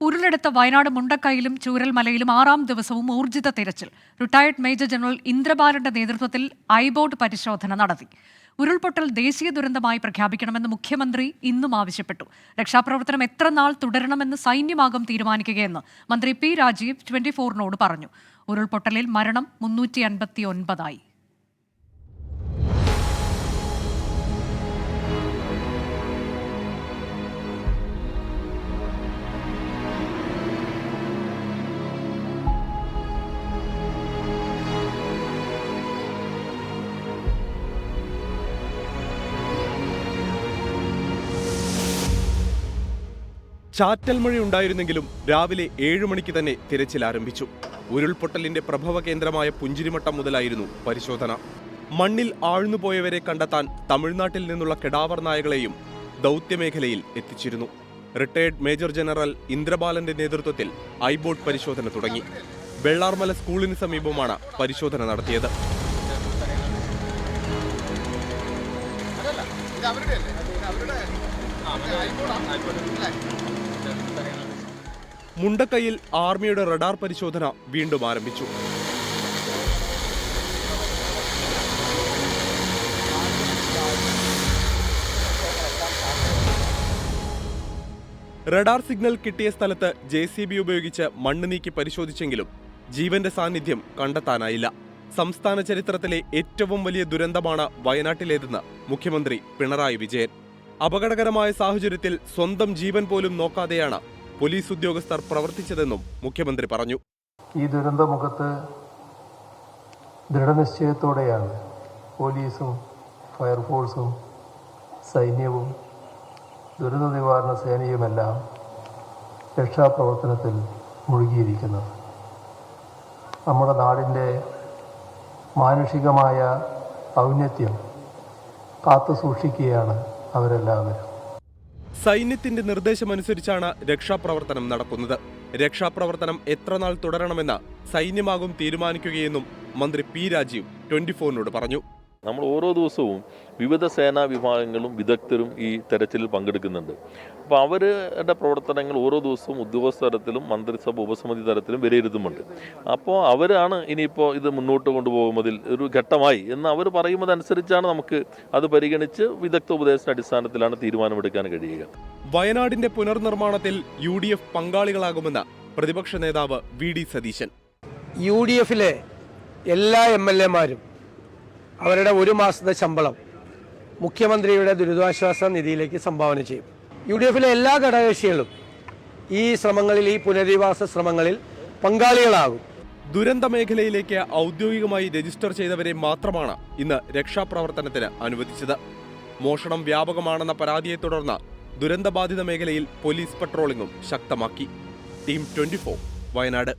ഉരുളെടുത്ത വയനാട് മുണ്ടക്കൈയിലും ചൂരൽമലയിലും 6ാം ദിവസവും ഊർജിത തിരച്ചിൽ. Retired major general ഇന്ദ്രബാലന്റെ നേതൃത്വത്തിൽ ഐബോട്ട് പരിശോധന നടത്തി. ഉരുൾപൊട്ടൽ ദേശീയ ദുരന്തമായി പ്രഖ്യാപിക്കണമെന്ന് മുഖ്യമന്ത്രി ഇന്നും ആവശ്യപ്പെട്ടു. രക്ഷാപ്രവർത്തനം എത്ര നാൾ തുടരണമെന്ന് സൈന്യമാകും തീരുമാനിക്കുകയെന്ന് മന്ത്രി പി രാജീവ് 24നോട് പറഞ്ഞു. ഉരുൾപൊട്ടലിൽ മരണം 359ആയി. ചാറ്റൽ മഴയുണ്ടായിരുന്നെങ്കിലും രാവിലെ 7 മണിക്ക് തന്നെ തിരച്ചിൽ ആരംഭിച്ചു. ഉരുൾപൊട്ടലിന്റെ പ്രഭവ കേന്ദ്രമായ പുഞ്ചിരിമട്ടം മുതലായിരുന്നു പരിശോധന. മണ്ണിൽ ആഴ്ന്നുപോയവരെ കണ്ടെത്താൻ തമിഴ്നാട്ടിൽ നിന്നുള്ള കെടാവർ നായകളെയും ദൗത്യമേഖലയിൽ എത്തിച്ചിരുന്നു. റിട്ടയർഡ് മേജർ ജനറൽ ഇന്ദ്രബാലന്റെ നേതൃത്വത്തിൽ ഐബോട്ട് പരിശോധന തുടങ്ങി. വെള്ളാർമല സ്കൂളിന് സമീപമാണ് പരിശോധന നടത്തിയത്. മുണ്ടക്കൈയിൽ ആർമിയുടെ റഡാർ പരിശോധന വീണ്ടും ആരംഭിച്ചു. റഡാർ സിഗ്നൽ കിട്ടിയ സ്ഥലത്ത് JCB ഉപയോഗിച്ച് മണ്ണ് നീക്കി പരിശോധിച്ചെങ്കിലും ജീവന്റെ സാന്നിധ്യം കണ്ടെത്താനായില്ല. സംസ്ഥാന ചരിത്രത്തിലെ ഏറ്റവും വലിയ ദുരന്തമാണ് വയനാട്ടിലേതെന്ന് മുഖ്യമന്ത്രി പിണറായി വിജയൻ. അപകടകരമായ സാഹചര്യത്തിൽ സ്വന്തം ജീവൻ പോലും നോക്കാതെയാണ് പോലീസ് ഉദ്യോഗസ്ഥർ പ്രവർത്തിച്ചതെന്നും മുഖ്യമന്ത്രി പറഞ്ഞു. ഈ ദുരന്തമുഖത്ത് ദൃഢനിശ്ചയത്തോടെയാണ് പോലീസും ഫയർഫോഴ്സും സൈന്യവും ദുരന്ത നിവാരണ സേനയുമെല്ലാം രക്ഷാപ്രവർത്തനത്തിൽ മുഴുകിയിരിക്കുന്നത്. നമ്മുടെ നാടിൻ്റെ മാനുഷികമായ ഔന്നത്യം കാത്തു സൂക്ഷിക്കുകയാണ് അവരെല്ലാവരും. സൈന്യത്തിന്റെ നിർദ്ദേശമനുസരിച്ചാണ് രക്ഷാപ്രവർത്തനം നടക്കുന്നത്. രക്ഷാപ്രവർത്തനം എത്ര നാൾ തുടരണമെന്ന് സൈന്യമാകും തീരുമാനിക്കുകയെന്നും മന്ത്രി പി രാജീവ് 24നോട് പറഞ്ഞു. നമ്മൾ ഓരോ ദിവസവും വിവിധ സേനാ വിഭാഗങ്ങളും വിദഗ്ധരും ഈ തെരച്ചിലിൽ പങ്കെടുക്കുന്നുണ്ട്. അപ്പോൾ അവരുടെ പ്രവർത്തനങ്ങൾ ഓരോ ദിവസവും ഉദ്യോഗസ്ഥ തലത്തിലും മന്ത്രിസഭ ഉപസമിതി തലത്തിലും വിലയിരുത്തുന്നുണ്ട്. അപ്പോൾ അവരാണ് ഇനിയിപ്പോൾ ഇത് മുന്നോട്ട് കൊണ്ടുപോകുന്നതിൽ ഒരു ഘട്ടമായി എന്ന് അവർ പറയുന്നതനുസരിച്ചാണ് നമുക്ക് അത് പരിഗണിച്ച് വിദഗ്ധ ഉപദേശത്തിന്റെ അടിസ്ഥാനത്തിലാണ് തീരുമാനമെടുക്കാൻ കഴിയുക. വയനാടിന്റെ പുനർനിർമ്മാണത്തിൽ UDF പങ്കാളികളാകുമെന്ന് പ്രതിപക്ഷ നേതാവ് VD സതീശൻ. UDFിലെ എല്ലാ MLAമാരും അവരുടെ 1 മാസത്തെ ശമ്പളം മുഖ്യമന്ത്രിയുടെ ദുരിതാശ്വാസ നിധിയിലേക്ക് സംഭാവന ചെയ്യും. UDFിലെ എല്ലാ ഘടകകക്ഷികളും ഈ ശ്രമങ്ങളിൽ, ഈ പുനരധിവാസ ശ്രമങ്ങളിൽ പങ്കാളികളാകും. ദുരന്ത മേഖലയിലേക്ക് ഔദ്യോഗികമായി രജിസ്റ്റർ ചെയ്തവരെ മാത്രമാണ് ഇന്ന് രക്ഷാപ്രവർത്തനത്തിന് അനുവദിച്ചത്. മോഷണം വ്യാപകമാണെന്ന പരാതിയെ തുടർന്ന് ദുരന്തബാധിത മേഖലയിൽ പോലീസ് പട്രോളിംഗും ശക്തമാക്കി. ടീം 24 വയനാട്.